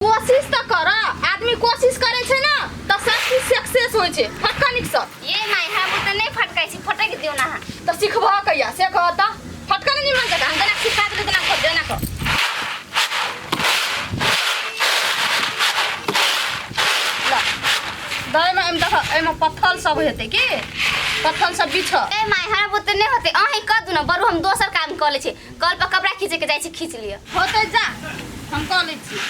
कोशिश तो कर आदमी कोशिश करे छे ना तो सब चीज सक्सेस होय छे फटकानिक सब ये माय हम त नहीं फटकाई छी फटक दियो ना तो सिखबा कहिया से कहता फटका नहीं मन जगह हम तना सिखा दे तना कर देना को ला दाई में हम देखा एमे पत्थर सब हेते की पत्थर सब बिछ ए माय हमरा बुते नहीं होते अही क दु ना बरु हम दोसर काम क ले छी कल पर कपड़ा खींचे के जाई छी खींच लियो होते जा हम क ले छी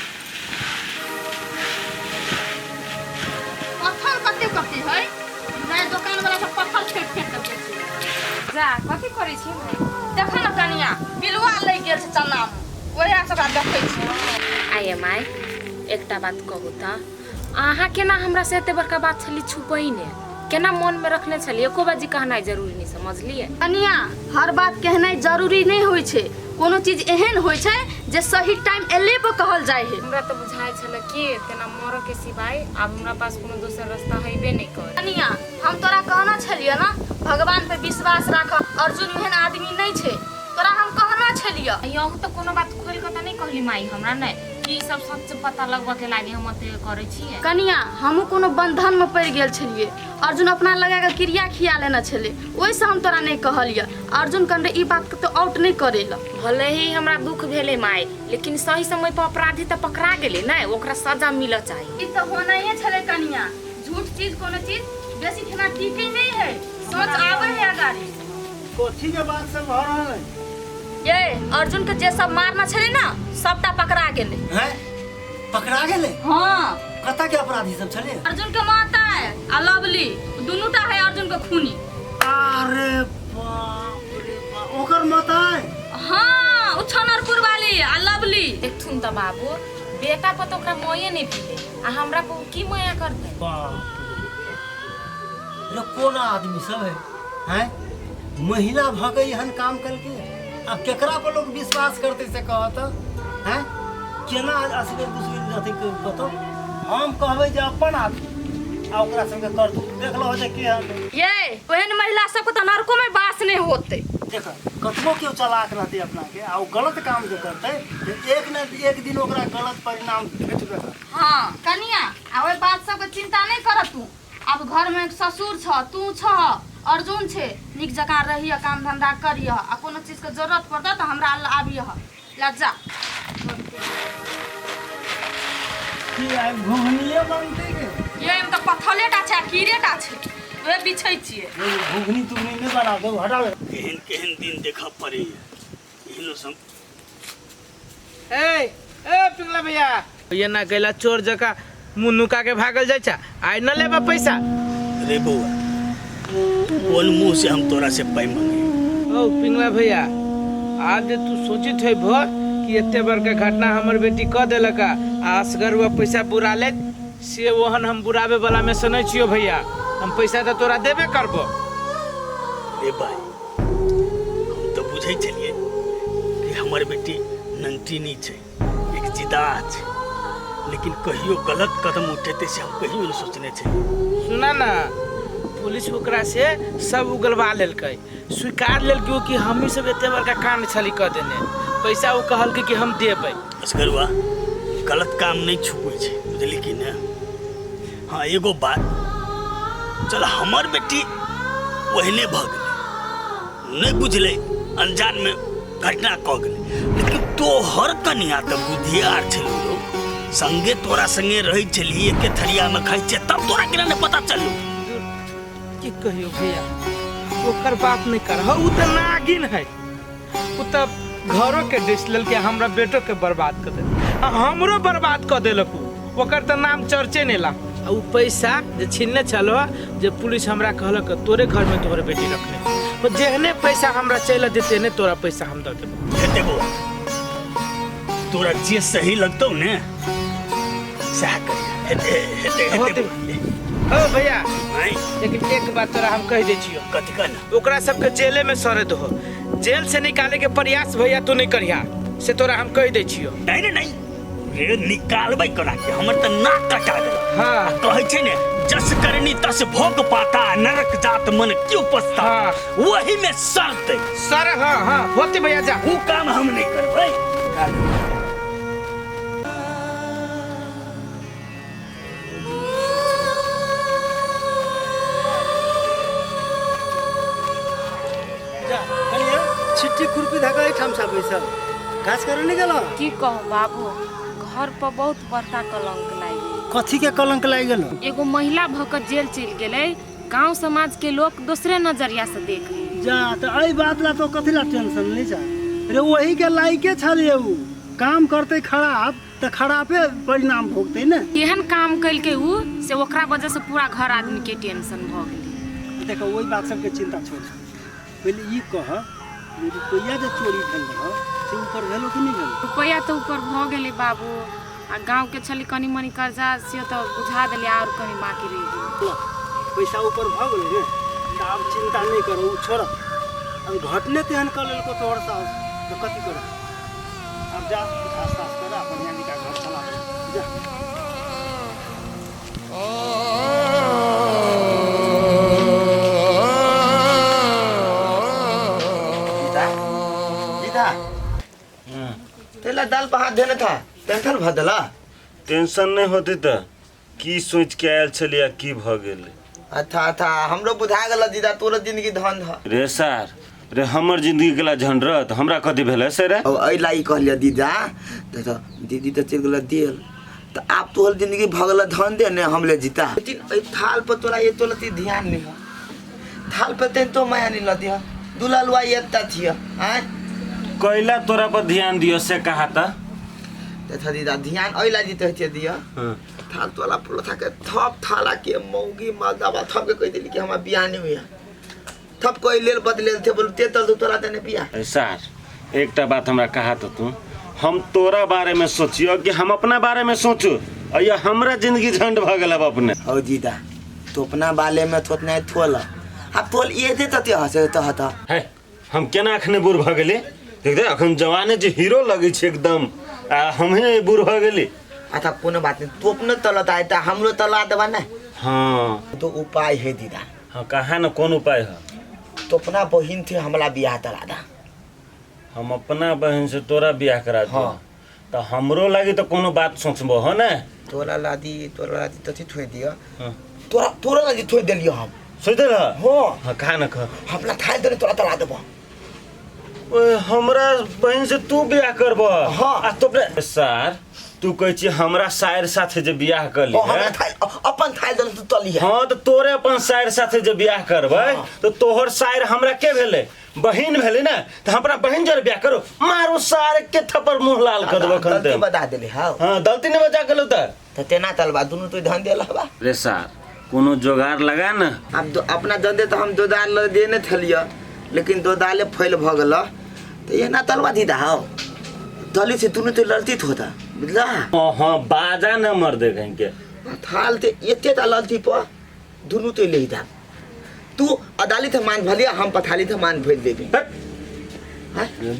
पत्थर कते कते है मैं दुकान वाला सब पत्थर फेंक फेंक कर छी जा कथि करै छी देखा ना कनिया बिलवा ले गेल छै चन्ना ओहे सब देखै छी आये माय एकटा बात कहू त आहा केना हमरा से एते बड़का बात छली छुपई ने केना मन में रखने छली एको बाजी कहनाइ जरूरी नहीं समझलिए कनिया हर बात कहनाइ जरूरी नहीं होय छै कोनो चीज एहन होय छै जे सही टाइम एले पर कहल जाय है हमरा तो बुझाय छले कि तेना मरो के सिवाय अब हमरा पास कोनो दोसर रास्ता हइबे नहीं कर कनिया हम तोरा कहना छलिए ना भगवान पे विश्वास राख अर्जुन एहन आदमी नहीं छै तोरा हम कहना छलिए यहू तो कोनो बात खोल के त नहीं कहली माई हमरा ने कि सब सच पता लगवा के लागी हम अते करे छी कनिया हमहू कोनो बंधन में पड़ गेल छलिए अर्जुन अपना लगा के क्रिया खिया लेना छले ओइ से हम तोरा नहीं कहलिए अर्जुन कंडे ई बात के तो आउट नहीं करेला भले ही हमरा दुख भेले माई लेकिन सही समय पर अपराधी त पकड़ा गेले ना ओकरा सजा मिल चाहिए ई तो होनाइए छले कनिया झूठ चीज कोनो चीज बेसी ठना टिके नहीं है सोच आवे है अगाड़ी कोठी के बात सब हो रहल है ये अर्जुन के जे सब मारना छले ना सबटा पकड़ा गेले हैं पकड़ा गेले हां कता के अपराधी सब छले अर्जुन के माता है आ लवली दुनुटा है अर्जुन के खूनी अरे बाप रे बाप ओकर माता है हां उछनरपुर वाली आ लवली देखथुन त बाबू बेटा पर तो ओकरा मोये नहीं पीले आ हमरा को की मोया करते बाप रे कौन आदमी सब है हैं महिला भगई हन काम करके अब केकरा पर लोग विश्वास करते से कहता हैं केना असगर दूसरे रहते के बताओ हम कहबै जे अपन आदमी आ ओकरा संगे कर दू देख लो जे के हम ये ओहन महिला सब को त नरको में बास नहीं होते देख कतबो केओ चलाक रहते अपना के आ ओ गलत काम जे करते एक न एक दिन ओकरा गलत परिणाम भेटबे हां कनिया आ ओइ बात सब के चिंता नहीं कर तू अब घर में एक ससुर छ तू छ अर्जुन छे निक जका रहिया काम धंधा करिया आ कोनो चीज के जरूरत पड़ता त हमरा अल्लाह आबिया लज्जा की आइ घुघनिए बनते के ये में त पथलेटा छे कीरेटा छे ओए बिछै छिए घुघनी तुमनी नहीं बना दो हटावे केहन केहन दिन देखा पड़े एहनो सब ए पिंगला भैया ये ना गैला चोर जका मुंह नुका के भागल जाय छा आइ न लेबा पैसा रे बउआ कौन मुंह से हम तोरा से पाई मांगे ओ पिंगला भैया आज तू सोचित है भ कि एते बड़का घटना हमर बेटी क देलका आ असगर वो पैसा बुरा ले से ओहन हम बुरावे वाला में से नहीं छियो भैया हम पैसा तो तोरा देबे करबो रे भाई हम तो बुझे चलिए कि हमर बेटी नंटी नहीं छे एक जिदा छे लेकिन कहियो गलत कदम उठेते से हम कहियो न सोचने छे सुना ना पुलिस ओकरा से सब उगलवा लेलकै स्वीकार लेलकै कि हमही सब एते बड़का कांड छली क देने पैसा वो कहल कि हम देबै असगरवा गलत काम नहीं छुपै छे बुझली कि ना हाँ एगो बात चल हमर बेटी ओहने भ गेलै नहीं बुझले अनजान में घटना क गेलै लेकिन तोहर कन्या त बुद्धियार छलो संगे तोरा संगे रही छली एके थरिया में खाई छे तब तोरा केना नहीं पता चललो की कहियो भैया ओकर बात नहीं कर उ त नागिन है उ त घरों के डिस लेल के हमरा बेटो के बर्बाद कर दे हमरो बर्बाद कर देलक ओकर त नाम चर्चे नहीं ला उ पैसा जे छीनने छलो जे पुलिस हमरा कहलक तोरे घर में तोहर बेटी रखने तो जेहने पैसा हमरा चल देते ने तोरा पैसा हम दे देबो हेते बो तोरा जे सही लगतो ने सह कर हेते हेते ओ भैया नहीं लेकिन एक बात तोरा हम कह दे छियो कथि कहना ओकरा सबके जेले में सरे दो जेल से निकाले के प्रयास भैया तू नहीं करिया से तोरा हम कह दे छियो नहीं रे नहीं रे निकालबै कोना के हमर त नाक कटा गेल हां कहै छै ने जस करनी तस भोग पाता नरक जात मन क्यों पछता वही में शर्त सर हां हां होते भैया जा वो काम हम नहीं करबै धका ठाम सा पैसा काज करे नहीं गेलो की कहूँ बाबू, घर पर बहुत बड़का कलंक लाग गेल। कथी के कलंक लाग गेलो? एगो महिला भकर जेल चल गेले, गांव समाज के लोग दूसरे नजरिया से देख ली। जा तो आई बात ला तो कथी ला टेंशन ले जा रे, वही के लायके छलिए उ काम करते खराब तो खराबे परिणाम भोगते न। केहन काम कैल के उ से ओकरा वजह से पूरा घर आदमी के टेंशन भ गेल। देखो वही बात सबके चिंता छोड़, पहले ई कह रुपया जे चोरी भेल रह से ऊपर भेलो कि नहीं भेलो? रुपया तो ऊपर भ गेले बाबू, आ गांव के छली कनी मनी कर्जा से तो बुझा देले और कनी बाकी रह गेल। पैसा ऊपर भ गेले रे, तो अब चिंता नहीं करो, उ छोड़। अब घटने तेहन कर लेलको तोहर साहब तो कथी कर? अब जा खास खास कर अपन यानी का घर चला जा। तेला दाल पर हाथ देना था, टेंशन भदला। टेंशन नहीं होती तो की सोच के आयल छलिया की भ गेल? अच्छा हमरो बुझा गेल दीदा, तोर जिंदगी धन ध रे सार रे, हमर जिंदगी गेला झंडर त हमरा कथी भेलै से रे? अब एहि लाई कहलिया दीदा, तो दीदी तो चल गेल दियल, तो आप तोहर जिंदगी भगल धन दे ने हमले जीता। लेकिन एहि थाल पर तोरा ये तोलती ध्यान नहीं हो, थाल पर तेन तो माया नहीं लती है, दुलालुआ येता थिया हैं कैला तोरा पर ध्यान दियो से कहा था? तथा दीदा ध्यान एहि लाई जीते छे दिया। थाल तोला पुल था के थप थाला के मौगी मालदावा थप के कह देली कि हमरा बियाह नहीं हुआ, थप कोई लेल बदलेल थे, बोलते तल तोरा देने बियाह। ए सार एकटा बात हमरा कहा तो तू, हम तोरा बारे में सोचियो कि हम अपना बारे में सोचू, और ये हमरा जिंदगी झंड भ गेल अब अपने। ओ दीदा तो अपना बाले में थोतना थोला, अब तोल ये दे तते हसे त हता है हम केना अखने बूढ़ भ गेली? देख दे अखन जवाने जे हीरो लगे छे एकदम, आ हम ही बूढ़ भ गेली। अच्छा कोनो बात नहीं, तो अपने तलत आए त हमरो तला देबा ना। हाँ तो उपाय है दीदा। हाँ कहा न कौन उपाय है? तो अपना बहिन थे हमला बियाह तला दा। हम अपना बहन से तोरा बियाह करा दियो। हाँ। तो हमरो लगी तो कोनो बात सोचबो हो ना? तोरा लादी तथी थोइ दिया। हाँ। तोरा लादी थोइ देलियो हम। सोच दे रहा? हाँ। हाँ कहा न कहा? हमला थाय देने तोरा तला देबो। ओए हमरा बहन से तू बियाह करबो? हाँ। आ तो सार तू कहै छी हमरा सायर साथे जे बियाह करली है? अपन थाय देने तू तली है। हाँ तो तोरे अपन सायर साथे जे बियाह करबै तो तोहर सायर हमरा के भेले? बहिन भेले ना, तो हमरा बहिन जरे बियाह करो, मारो सारे के थप्पड़ मुंह लाल कर देबो खनते। गलती बता देले हां। हां गलती नहीं बजा गेलो त तेना तलबा दुनु तो ध्यान देला बा। रे सार कोनो जोगार लगा ना। अब अपना दंदे तो हम दो दाल देने थलिया, लेकिन दो दाले फैल भ गेल, तो ये ना तलवा दीदा हो तली से दुनु तो लड़ती होता बुझला। हाँ बाजा न मर दे कहीं के थाल ते एते त लड़ती प दुनु तो ले दा। तू अदाली थे मान भलिया, हम पथाली थे मान भेज देबे।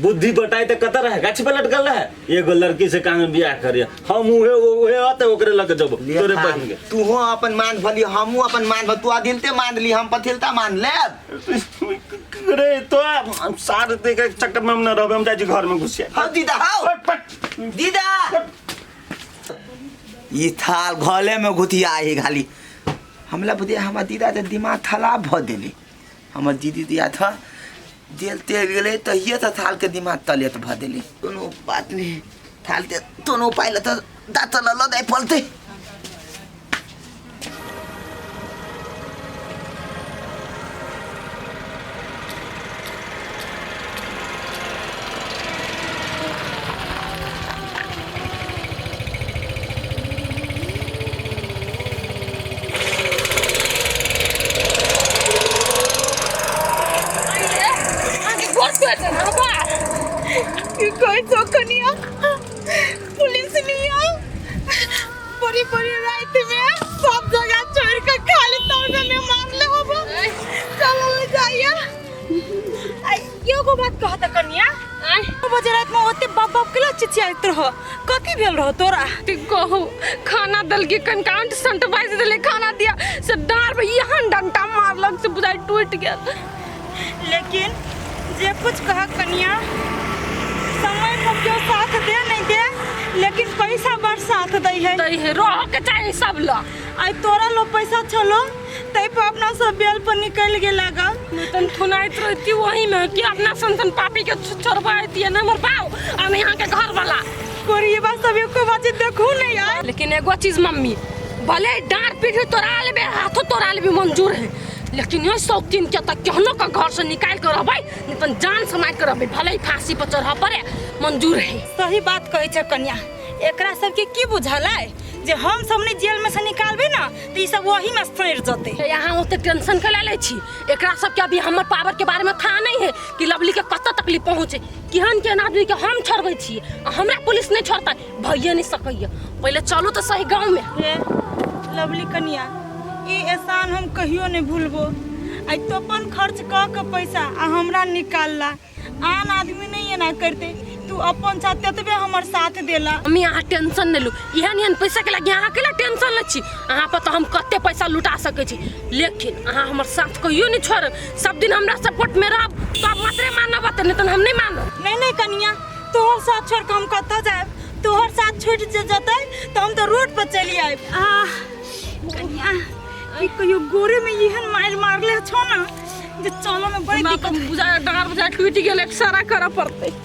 बुद्धि बटाई तो कतर है, गाछ पे लटकल है। एगो लड़की से काहे बियाह करिया? हम उहे आते ओकरे लग जब तोरे बहन के। तू हो अपन मान भली, हमहू अपन मान भल, तू अदिलते मान ली, हम पथिलता मान ले। रे तो सार दे के चक्कर में हम न रहबे, हम जाई घर में घुसिया। हां दीदा हां दीदा ई थाल घले में घुतिया है खाली। हमला बुदिया हमर दीदा के दिमाग खराब भ देले। हमर दीदी दिया था जेल तेल गेले त ये त थाल के दिमाग तलेत भ देले। कोनो बात नहीं, थाल के दोनों पाइले त दात ल लदै पलते। कोई चौकनिया पुलिस लिया बड़ी बड़ी रात में सब जगह छोड़ के खाली तौने में मार ले हो। चलो ले जाइए। यो को बात कहता कनिया, आई बजे रात में ओते बाप बाप के चिचियात रहो, कथी भेल रहो तोरा? ती कहू खाना दल के कंकाउंट संट बाइज देले, खाना दिया से डार पे यहाँ डंटा मारलक से बुझाई टूट गया। लेकिन जे कुछ कहा कनिया, समय पर जो साथ दे नहीं दे, लेकिन पैसा बड़ साथ दई है। रह के चाहिए सब लो। आई तोरा लो पैसा छलो, तई पे अपना सब बेल पर निकल गेला गा। तुम थुनाइत रहती वही में कि अपना संतन पापी के छोड़वाती है ना हमर बाऊ हम यहाँ के घर वाला कोरी बात सब एको बात देखू नहीं आए। लेकिन एगो चीज मम्मी भले डांट पीट तोड़ा लेबे हाथों तोड़ा लेबे मंजूर है लेकिन ये शौकीन के तक केहनो का घर से निकाल कर रहबै नहीं तो जान समाज कर रहबै भले ही फांसी पर चढ़ा पड़े मंजूर है। सही बात कहै छ कन्या एकरा सबके की बुझल है जे हम सबने जेल में से निकालबे ना तो ई सब वही में सड़ जते। यहाँ ओते टेंशन के ले छी एकरा सब के अभी हमर पावर के बारे में था नहीं है कि लवली के कत तकलीफ पहुंचे केहन केहन आदमी के हम छोड़बै छी हमरा पुलिस नहीं छोड़ता भैया नहीं सकैया पहले चलो तो सही गांव में। हे लवली कन्या ई एहसान हम कहियो नहीं भूलबो आई तो अपन खर्च क के पैसा आ हमरा निकालला आन आदमी नहीं है ना करते तू अपन साथ ततबे हमर साथ देला। मम्मी यहाँ टेंशन नहीं लू यहाँ पैसा के लगे यहाँ के लिए टेंशन ले छी यहाँ पर तो हम कते पैसा लुटा सके छी लेकिन यहाँ हमर साथ कहियो नहीं छोड़ सब दिन हमरा सपोर्ट में रह तो आप मात्रे मानब नहीं तो हम नहीं मानब। नहीं कन्या तोहर साथ छोड़ के हम कत जाए तोहर साथ छूट जते तो हम तो रोड पर चली आए। कन्या ई कहियो गोरे में यहन मार मारले छो ना जे चलो में बड़ी दिक्कत बुझा डर बुझा टूट गेल सारा करऽ पड़ते।